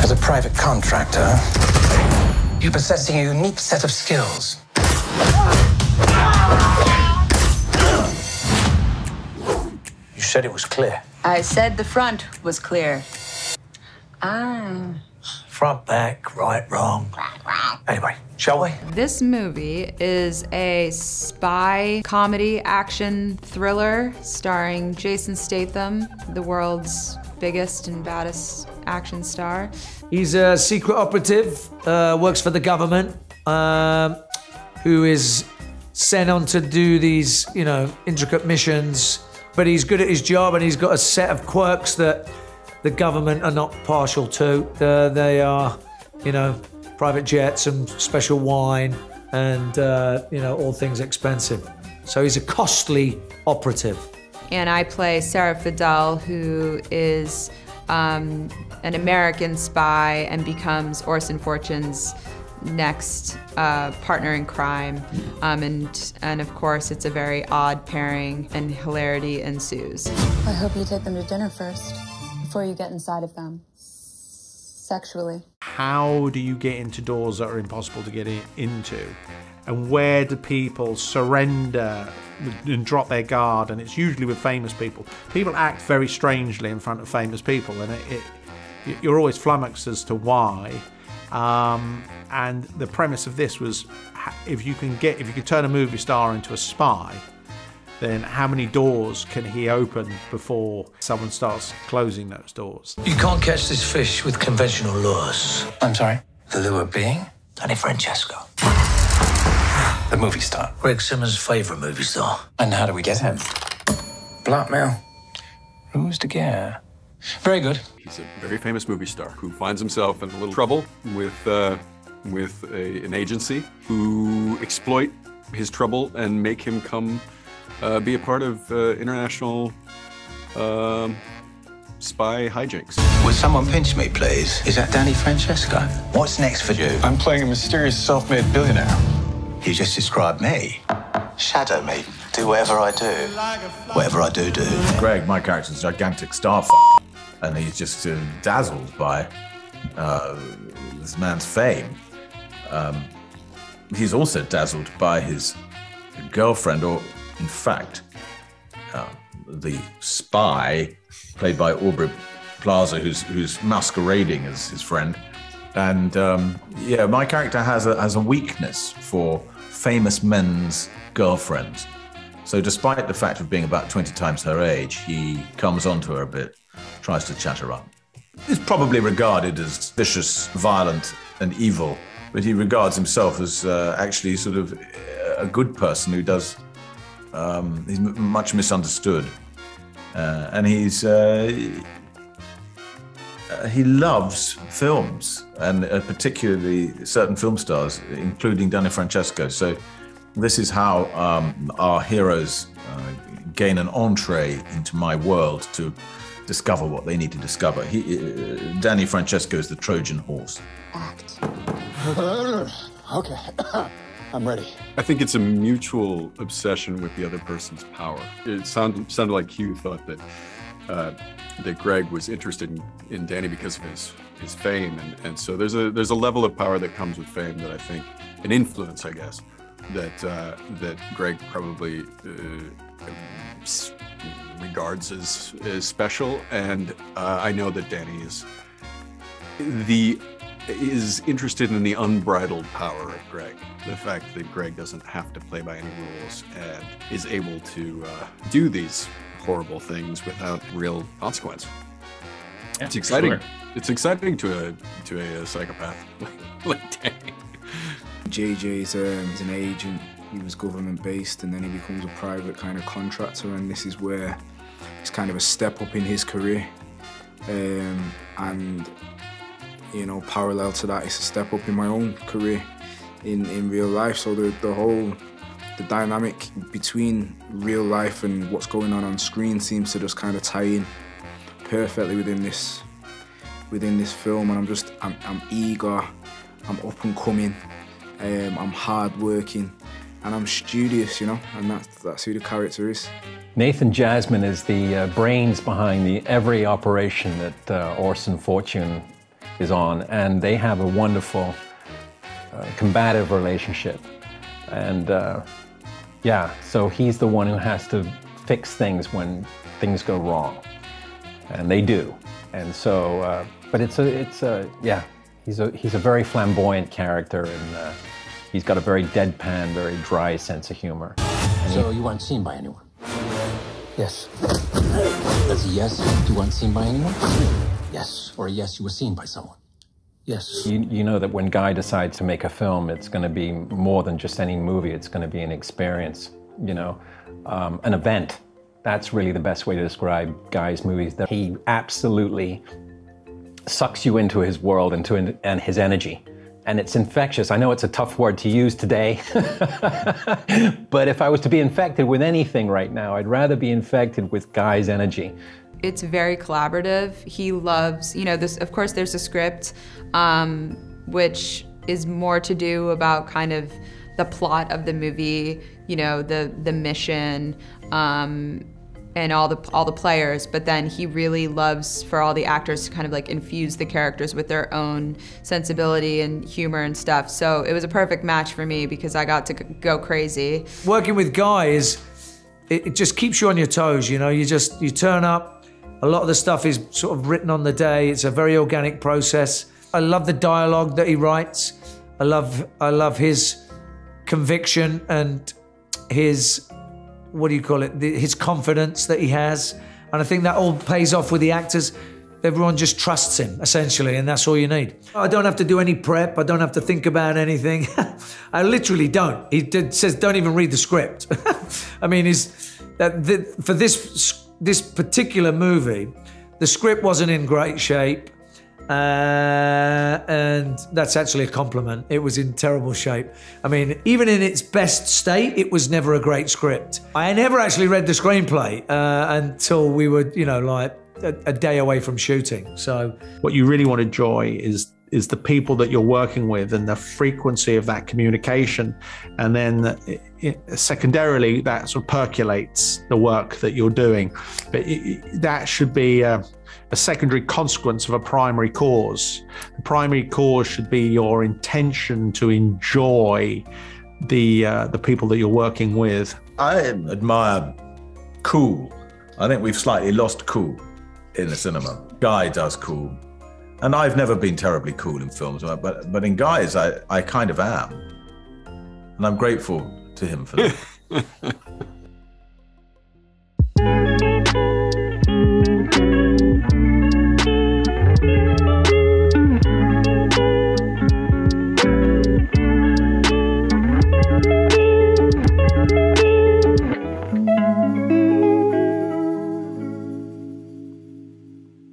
As a private contractor, you're possessing a unique set of skills. You said it was clear. I said the front was clear. Front, back, right, wrong. Anyway, shall we? This movie is a spy comedy action thriller starring Jason Statham, the world's biggest and baddest action star. He's a secret operative, works for the government, who is sent on to do these, you know, intricate missions. But he's good at his job, and he's got a set of quirks that the government are not partial to. They are, you know, private jets and special wine and, you know, all things expensive. So he's a costly operative. And I play Sarah Fidel, who is an American spy and becomes Orson Fortune's next partner in crime. And of course, it's a very odd pairing and hilarity ensues. I hope you take them to dinner first, before you get inside of them. Sexually. How do you get into doors that are impossible to get into? And where do people surrender and drop their guard? And it's usually with famous people. People act very strangely in front of famous people, and you're always flummoxed as to why. And the premise of this was, if you could turn a movie star into a spy, then how many doors can he open before someone starts closing those doors? You can't catch this fish with conventional lures. I'm sorry? The lure being? Danny Francesco. The movie star. Greg Simmons' favourite movie star. And how do we get him? Blackmail. Ruse de guerre. Very good. He's a very famous movie star who finds himself in a little trouble with an agency who exploit his trouble and make him come be a part of international spy hijinks. Would someone pinch me, please? Is that Danny Francesco? What's next for you? I'm playing a mysterious self-made billionaire. You just described me. Shadow me. Do whatever I do. Whatever I do. Greg, my character's a gigantic star and he's just dazzled by this man's fame. He's also dazzled by his girlfriend, or in fact, the spy, played by Aubrey Plaza, who's masquerading as his friend. And yeah, my character has a weakness for famous men's girlfriends. So despite the fact of being about 20 times her age, he comes onto her a bit, tries to chat her up. He's probably regarded as vicious, violent, and evil, but he regards himself as actually sort of a good person who does. He's much misunderstood, and he loves films, and particularly certain film stars, including Danny Francesco. So this is how our heroes gain an entree into my world to discover what they need to discover. Danny Francesco is the Trojan horse. Act. Okay, I'm ready. I think it's a mutual obsession with the other person's power. It sounded like Hugh thought that Greg was interested in Danny because of his fame, and so there's a level of power that comes with fame that I think, an influence, I guess, that Greg probably regards as special, and I know that Danny is interested in the unbridled power of Greg. The fact that Greg doesn't have to play by any rules and is able to do these horrible things without real consequence. Yeah, it's exciting. Sure. It's exciting to a psychopath like Danny. JJ's is an agent. He was government based, and then he becomes a private kind of contractor, and this is where it's kind of a step up in his career. And you know, parallel to that, it's a step up in my own career in real life. So the dynamic between real life and what's going on screen seems to just kind of tie in perfectly within this film. And I'm eager, I'm up and coming, I'm hard working, and I'm studious, you know, and that's who the character is. Nathan Jasmine is the brains behind every operation that Orson Fortune is on, and they have a wonderful, combative relationship. And yeah, so he's the one who has to fix things when things go wrong, and they do. And so, but yeah, he's a very flamboyant character, and he's got a very deadpan, very dry sense of humor. So you weren't seen by anyone? Yes. That's a yes, you weren't seen by anyone? Yes. Or a yes, you were seen by someone? Yes. You know that when Guy decides to make a film, it's going to be more than just any movie. It's going to be an experience, you know, an event. That's really the best way to describe Guy's movies, that he absolutely sucks you into his world and his energy. And it's infectious. I know it's a tough word to use today, but if I was to be infected with anything right now, I'd rather be infected with Guy's energy. It's very collaborative. He loves, you know, this, of course there's a script, which is more to do about kind of the plot of the movie, you know, the mission, and all the players, but then he really loves for all the actors to kind of like infuse the characters with their own sensibility and humor and stuff. So it was a perfect match for me because I got to go crazy. Working with Guy it just keeps you on your toes, you know, you turn up, a lot of the stuff is sort of written on the day, it's a very organic process. I love the dialogue that he writes. I love his conviction and his, what do you call it, his confidence that he has. And I think that all pays off with the actors. Everyone just trusts him, essentially, and that's all you need. I don't have to do any prep. I don't have to think about anything. I literally don't. He says, don't even read the script. I mean, for this particular movie, the script wasn't in great shape. And that's actually a compliment. It was in terrible shape. I mean, even in its best state, it was never a great script. I never actually read the screenplay until we were, you know, like a day away from shooting. So what you really want to enjoy is the people that you're working with and the frequency of that communication. And then secondarily, that sort of percolates the work that you're doing. But that should be a secondary consequence of a primary cause. The primary cause should be your intention to enjoy the people that you're working with. I admire cool. I think we've slightly lost cool in the cinema. Guy does cool. And I've never been terribly cool in films, but in Guys, I kind of am. And I'm grateful to him for that.